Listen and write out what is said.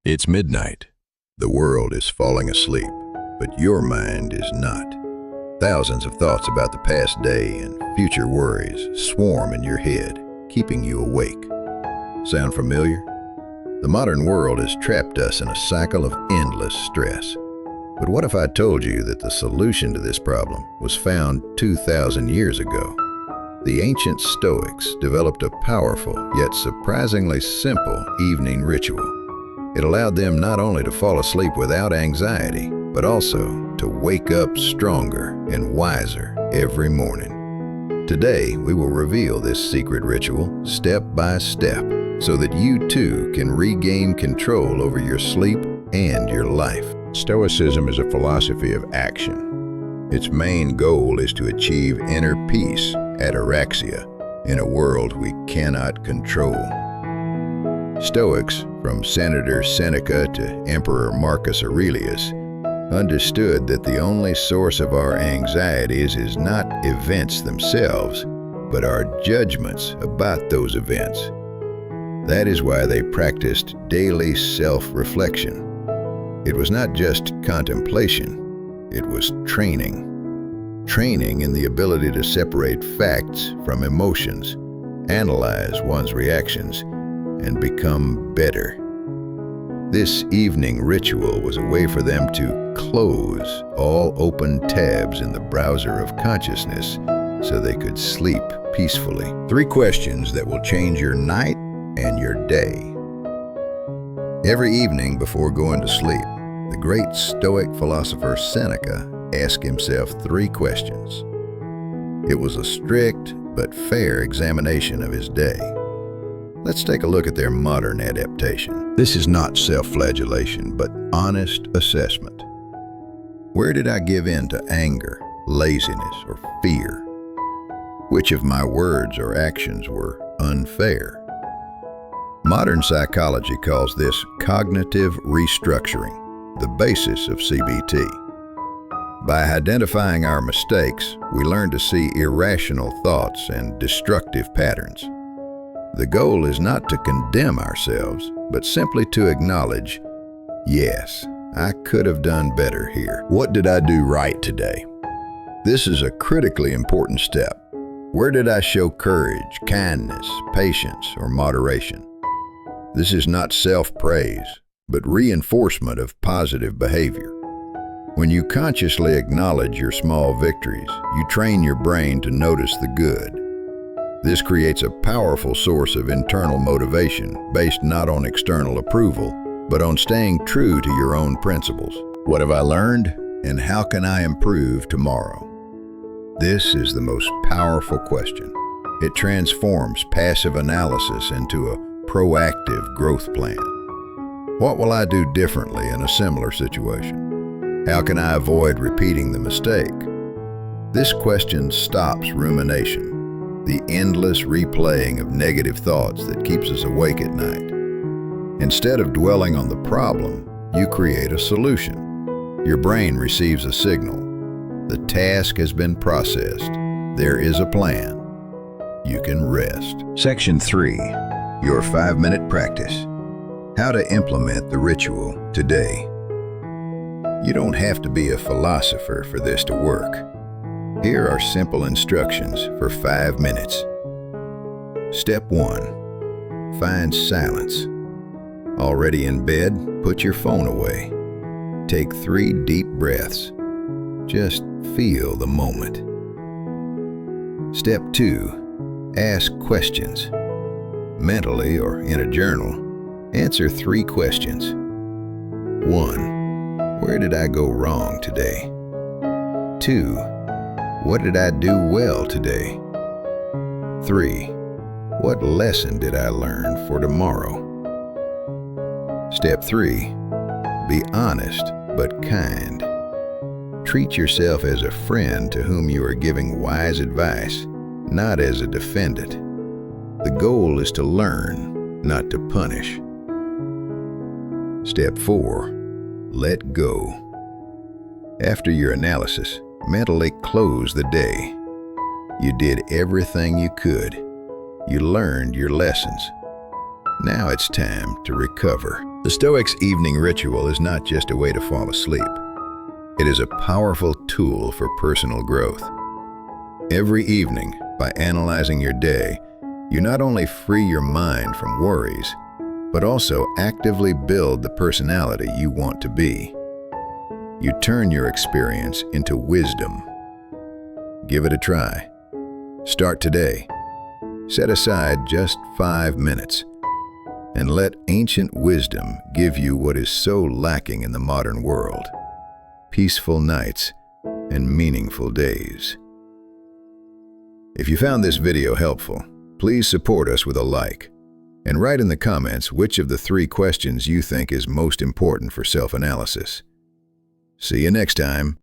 It's midnight. The world is falling asleep, but your mind is not. Thousands of thoughts about the past day and future worries swarm in your head, keeping you awake. Sound familiar? The modern world has trapped us in a cycle of endless stress. But what if I told you that the solution to this problem was found 2,000 years ago? The ancient Stoics developed a powerful yet surprisingly simple evening ritual. It allowed them not only to fall asleep without anxiety, but also to wake up stronger and wiser every morning. Today, we will reveal this secret ritual step by step so that you too can regain control over your sleep and your life. Stoicism is a philosophy of action. Its main goal is to achieve inner peace, ataraxia, in a world we cannot control. Stoics, from Senator Seneca to Emperor Marcus Aurelius, understood that the only source of our anxieties is not events themselves, but our judgments about those events. That is why they practiced daily self-reflection. It was not just contemplation, it was training. Training in the ability to separate facts from emotions, analyze one's reactions, and become better. This evening ritual was a way for them to close all open tabs in the browser of consciousness so they could sleep peacefully. 3 questions that will change your night and your day. Every evening before going to sleep, the great Stoic philosopher Seneca asked himself 3 questions. It was a strict but fair examination of his day. Let's take a look at their modern adaptation. This is not self-flagellation, but honest assessment. Where did I give in to anger, laziness, or fear? Which of my words or actions were unfair? Modern psychology calls this cognitive restructuring, the basis of CBT. By identifying our mistakes, we learn to see irrational thoughts and destructive patterns. The goal is not to condemn ourselves, but simply to acknowledge, yes, I could have done better here. What did I do right today? This is a critically important step. Where did I show courage, kindness, patience, or moderation? This is not self-praise, but reinforcement of positive behavior. When you consciously acknowledge your small victories, you train your brain to notice the good. This creates a powerful source of internal motivation based not on external approval, but on staying true to your own principles. What have I learned, and how can I improve tomorrow? This is the most powerful question. It transforms passive analysis into a proactive growth plan. What will I do differently in a similar situation? How can I avoid repeating the mistake? This question stops rumination, the endless replaying of negative thoughts that keeps us awake at night. Instead of dwelling on the problem, you create a solution. Your brain receives a signal. The task has been processed. There is a plan. You can rest. Section 3, your 5-minute practice. How to implement the ritual today. You don't have to be a philosopher for this to work. Here are simple instructions for 5 minutes. Step 1. Find silence. Already in bed, put your phone away. Take 3 deep breaths. Just feel the moment. Step 2. Ask questions. Mentally or in a journal, answer 3 questions. 1. Where did I go wrong today? 2. What did I do well today? 3. What lesson did I learn for tomorrow? Step 3. Be honest but kind. Treat yourself as a friend to whom you are giving wise advice, not as a defendant. The goal is to learn, not to punish. Step 4. Let go. After your analysis, mentally close the day. You did everything you could. You learned your lessons. Now it's time to recover. The Stoics' evening ritual is not just a way to fall asleep. It is a powerful tool for personal growth. Every evening, by analyzing your day, you not only free your mind from worries, but also actively build the personality you want to be. You turn your experience into wisdom. Give it a try. Start today. Set aside just 5 minutes and let ancient wisdom give you what is so lacking in the modern world: peaceful nights and meaningful days. If you found this video helpful, please support us with a like and write in the comments which of the 3 questions you think is most important for self-analysis. See you next time.